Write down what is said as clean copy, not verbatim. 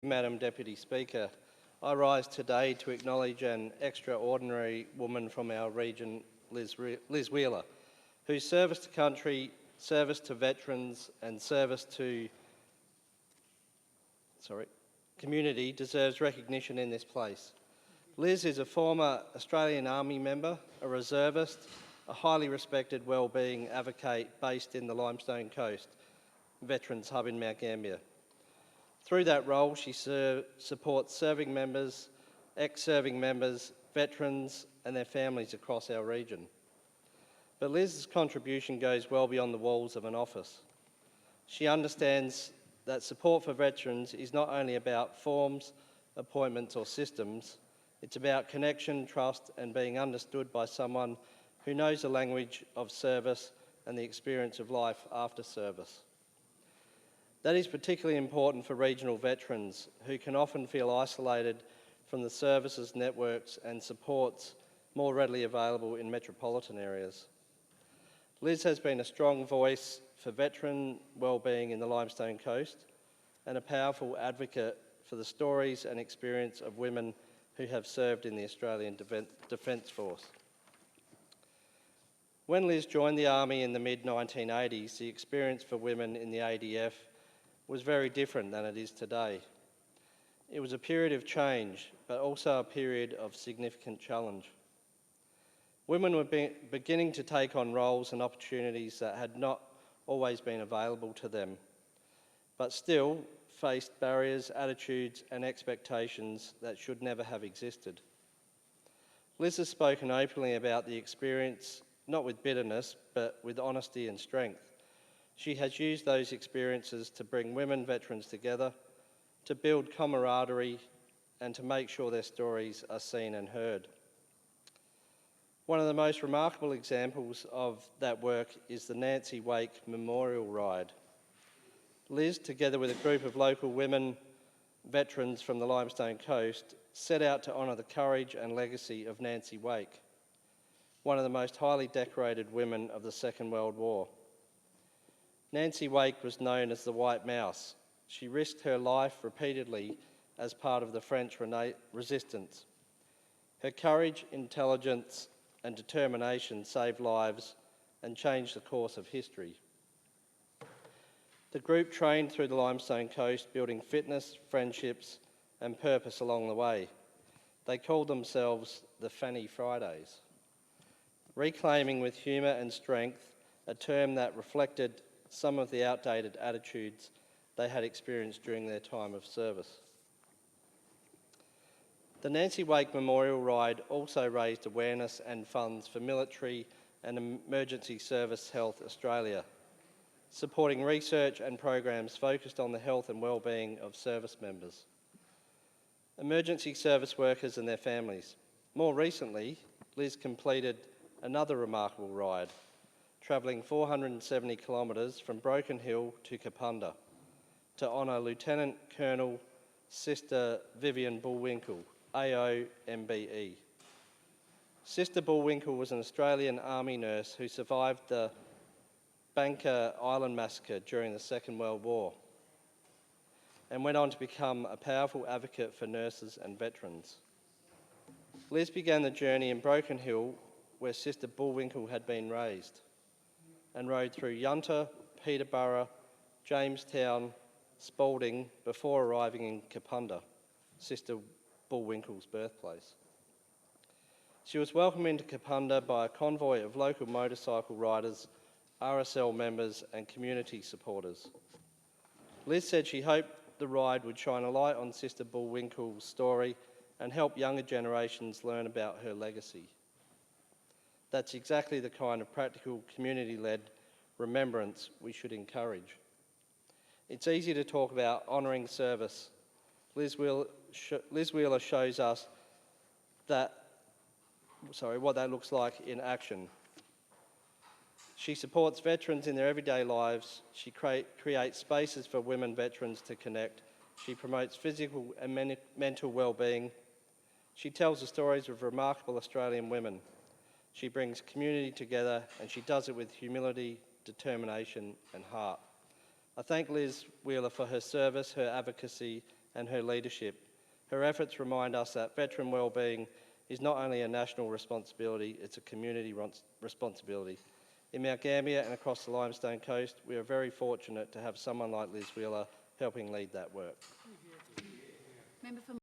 Madam Deputy Speaker. I rise today to acknowledge an extraordinary woman from our region, Liz Wheeler, whose service to country, service to veterans and service to community deserves recognition in this place. Liz is a former Australian Army member, a reservist, a highly respected wellbeing advocate based in the Limestone Coast Veterans Hub in Mount Gambier. Through that role, she supports serving members, ex-serving members, veterans and their families across our region. But Liz's contribution goes well beyond the walls of an office. She understands that support for veterans is not only about forms, appointments or systems, it's about connection, trust and being understood by someone who knows the language of service and the experience of life after service. That is particularly important for regional veterans who can often feel isolated from the services, networks and supports more readily available in metropolitan areas. Liz has been a strong voice for veteran wellbeing in the Limestone Coast and a powerful advocate for the stories and experience of women who have served in the Australian Defence Force. When Liz joined the Army in the mid-1980s, the experience for women in the ADF was very different than it is today. It was a period of change, but also a period of significant challenge. Women were beginning to take on roles and opportunities that had not always been available to them, but still faced barriers, attitudes and expectations that should never have existed. Liz has spoken openly about the experience, not with bitterness, but with honesty and strength. She has used those experiences to bring women veterans together, to build camaraderie and to make sure their stories are seen and heard. One of the most remarkable examples of that work is the Nancy Wake Memorial Ride. Liz, together with a group of local women veterans from the Limestone Coast, set out to honour the courage and legacy of Nancy Wake, one of the most highly decorated women of the Second World War. Nancy Wake was known as the White Mouse. She risked her life repeatedly as part of the French resistance. Her courage, intelligence and determination saved lives and changed the course of history. The group trained through the Limestone Coast, building fitness, friendships and purpose along the way. They called themselves the Fanny Fridays, reclaiming with humour and strength a term that reflected some of the outdated attitudes they had experienced during their time of service. The Nancy Wake Memorial Ride also raised awareness and funds for Military and Emergency Service Health Australia, supporting research and programs focused on the health and wellbeing of service members, emergency service workers and their families. More recently, Liz completed another remarkable ride, travelling 470 kilometres from Broken Hill to Kapunda to honour Lieutenant Colonel Sister Vivian Bullwinkle, AOMBE. Sister Bullwinkle was an Australian Army nurse who survived the Banker Island massacre during the Second World War and went on to become a powerful advocate for nurses and veterans. Liz began the journey in Broken Hill, where Sister Bullwinkle had been raised, and rode through Yunta, Peterborough, Jamestown, Spalding before arriving in Kapunda, Sister Bullwinkle's birthplace. She was welcomed into Kapunda by a convoy of local motorcycle riders, RSL members and community supporters. Liz said she hoped the ride would shine a light on Sister Bullwinkle's story and help younger generations learn about her legacy. That's exactly the kind of practical, community-led remembrance we should encourage. It's easy to talk about honouring service. Liz Wheeler shows us what that looks like in action. She supports veterans in their everyday lives. She creates spaces for women veterans to connect. She promotes physical and mental well-being. She tells the stories of remarkable Australian women. She brings community together and she does it with humility, determination and heart. I thank Liz Wheeler for her service, her advocacy and her leadership. Her efforts remind us that veteran wellbeing is not only a national responsibility, it's a community responsibility. In Mount Gambier and across the Limestone Coast, we are very fortunate to have someone like Liz Wheeler helping lead that work. Member for